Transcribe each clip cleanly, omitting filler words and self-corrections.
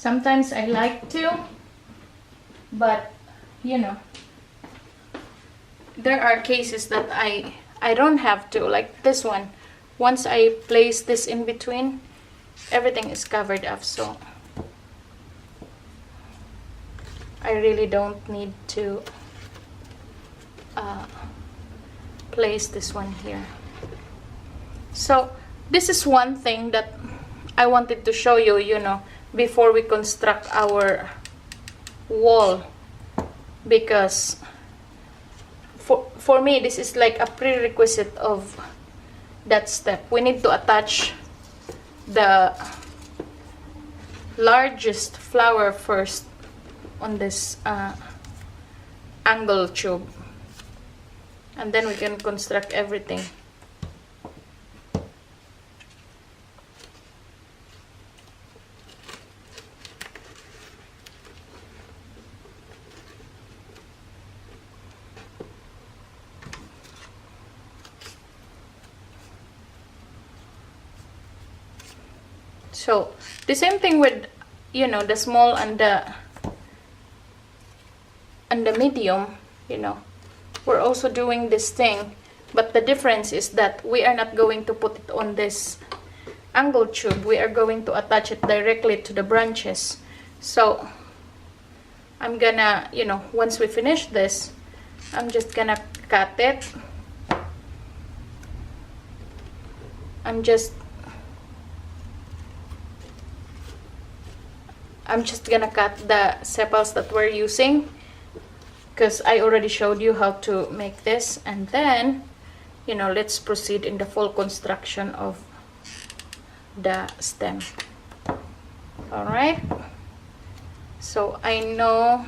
Sometimes I like to, but you know, there are cases that I don't have to, like this one. Once I place this in between, everything is covered up, so I really don't need to place this one here. So this is one thing that I wanted to show you, you know, before we construct our wall, because for me this is like a prerequisite of that step. We need to attach the largest flower first on this angle tube, and then we can construct everything. So the same thing with, you know, the small and the medium, you know, we're also doing this thing, but the difference is that we are not going to put it on this angle tube. We are going to attach it directly to the branches. So I'm gonna, you know, once we finish this, I'm just gonna cut it. I'm just gonna cut the sepals that we're using, because I already showed you how to make this, and then, you know, let's proceed in the full construction of the stem. Alright, so I know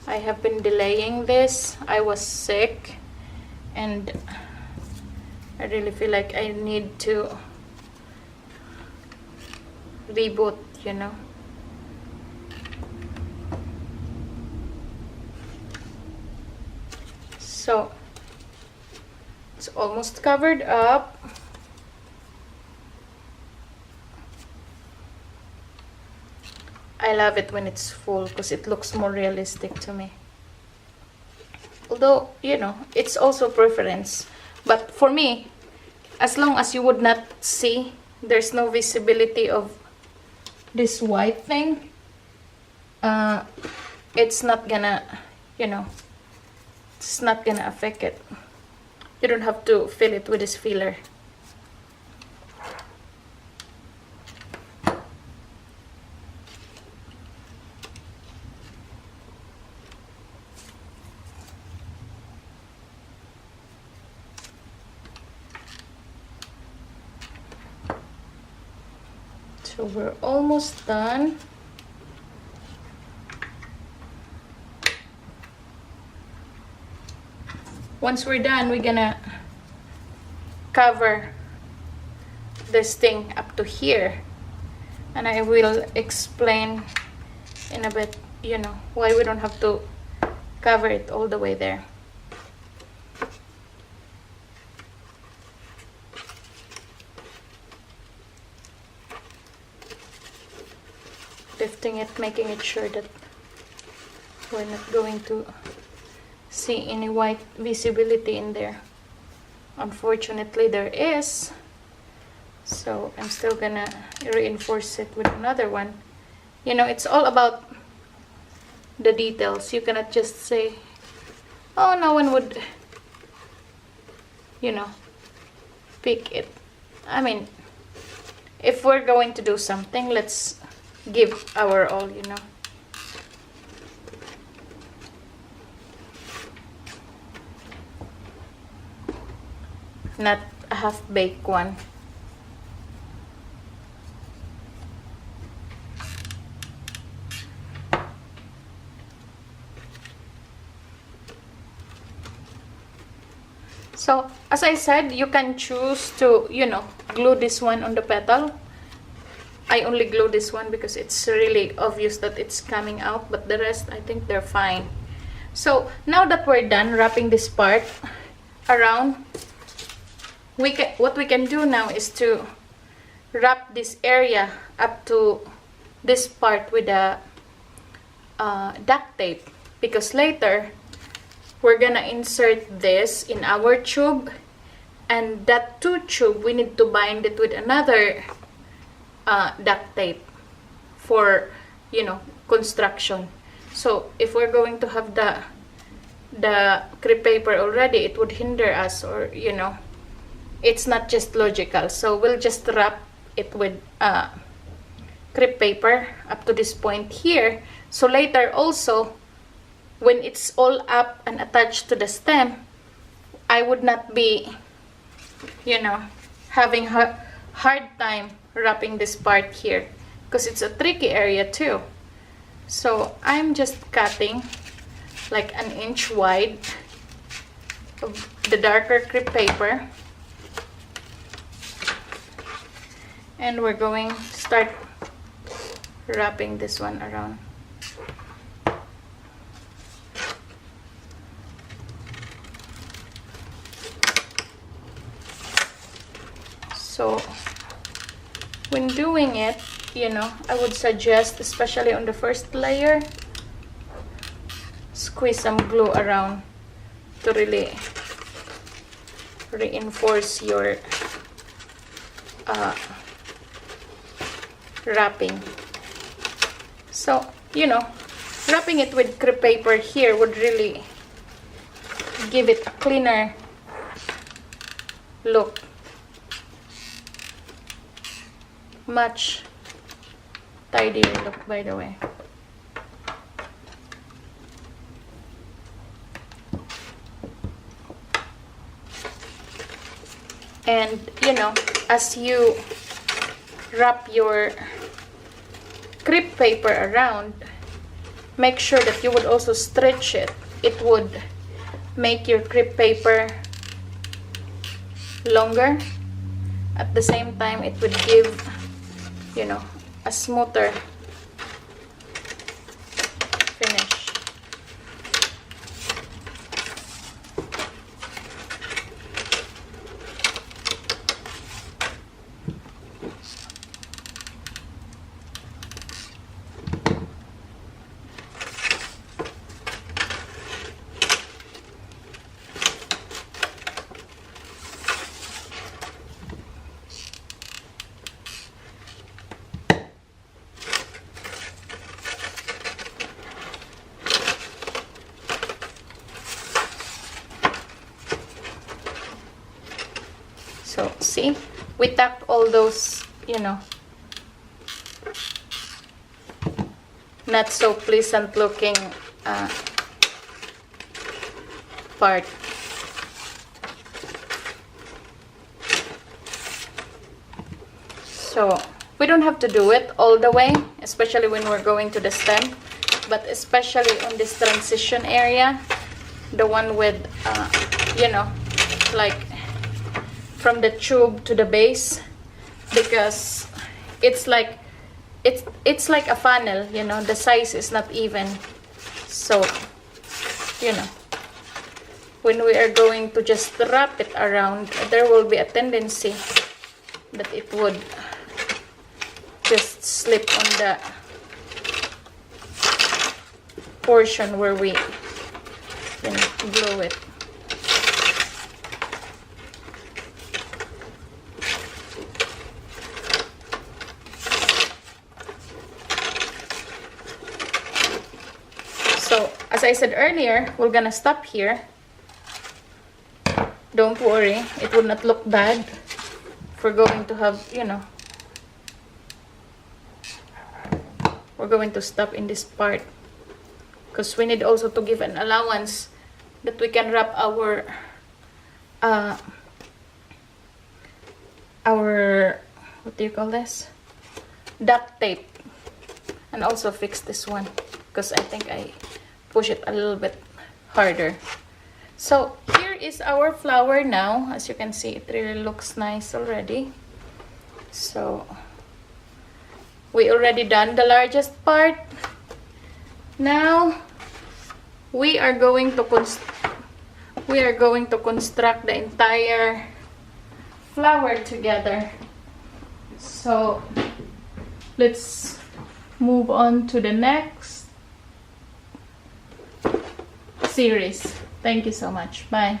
I have been delaying this. I was sick and I really feel like I need to reboot, you know. So it's almost covered up. I love it when it's full because it looks more realistic to me. Although, you know, it's also preference. But for me, as long as you would not see, there's no visibility of this white thing, it's not gonna, you know, it's not gonna affect it. You don't have to fill it with this filler. So we're almost done. Once we're done, we're gonna cover this thing up to here, and I will explain in a bit, you know, why we don't have to cover it all the way there. Lifting it, making it sure that we're not going to see any white visibility in there. Unfortunately there is, so I'm still gonna reinforce it with another one. You know, it's all about the details. You cannot just say, oh, no one would, you know, pick it. I mean, if we're going to do something, let's give our all, you know. Not a half-baked one. So, as I said, you can choose to, you know, glue this one on the petal. I only glue this one because it's really obvious that it's coming out, but the rest, I think they're fine. So, now that we're done wrapping this part around, what we can do now is to wrap this area up to this part with a duct tape, because later we're gonna insert this in our tube, and that tube we need to bind it with another duct tape for, you know, construction. So if we're going to have the crepe paper already, it would hinder us, or, you know, it's not just logical. So we'll just wrap it with crepe paper up to this point here. So later also, when it's all up and attached to the stem, I would not be, you know, having a hard time wrapping this part here, because it's a tricky area too. So I'm just cutting like 1 inch wide of the darker crepe paper, and we're going to start wrapping this one around. So when doing it, you know, I would suggest, especially on the first layer, squeeze some glue around to really reinforce your wrapping. So, you know, wrapping it with crepe paper here would really give it a cleaner look. Much tidier look, by the way. And, you know, as you wrap your crepe paper around, make sure that you would also stretch it. It would make your crepe paper longer. At the same time, it would give, you know, a smoother finish. So see, we tacked all those, you know, not so pleasant looking part. So we don't have to do it all the way, especially when we're going to the stem, but especially on this transition area, the one with you know, like from the tube to the base, because it's like a funnel, you know, the size is not even. So, you know, when we are going to just wrap it around, there will be a tendency that it would just slip on the portion where we, you know, glue it. So, as I said earlier, we're gonna stop here. Don't worry, it will not look bad if we're going to have, you know, we're going to stop in this part, because we need also to give an allowance that we can wrap our what do you call this, duct tape, and also fix this one, because I think I push it a little bit harder. So here is our flower now. As you can see, it really looks nice already. So we already done the largest part. Now we are going to construct the entire flower together. So let's move on to the next series. Thank you so much. Bye.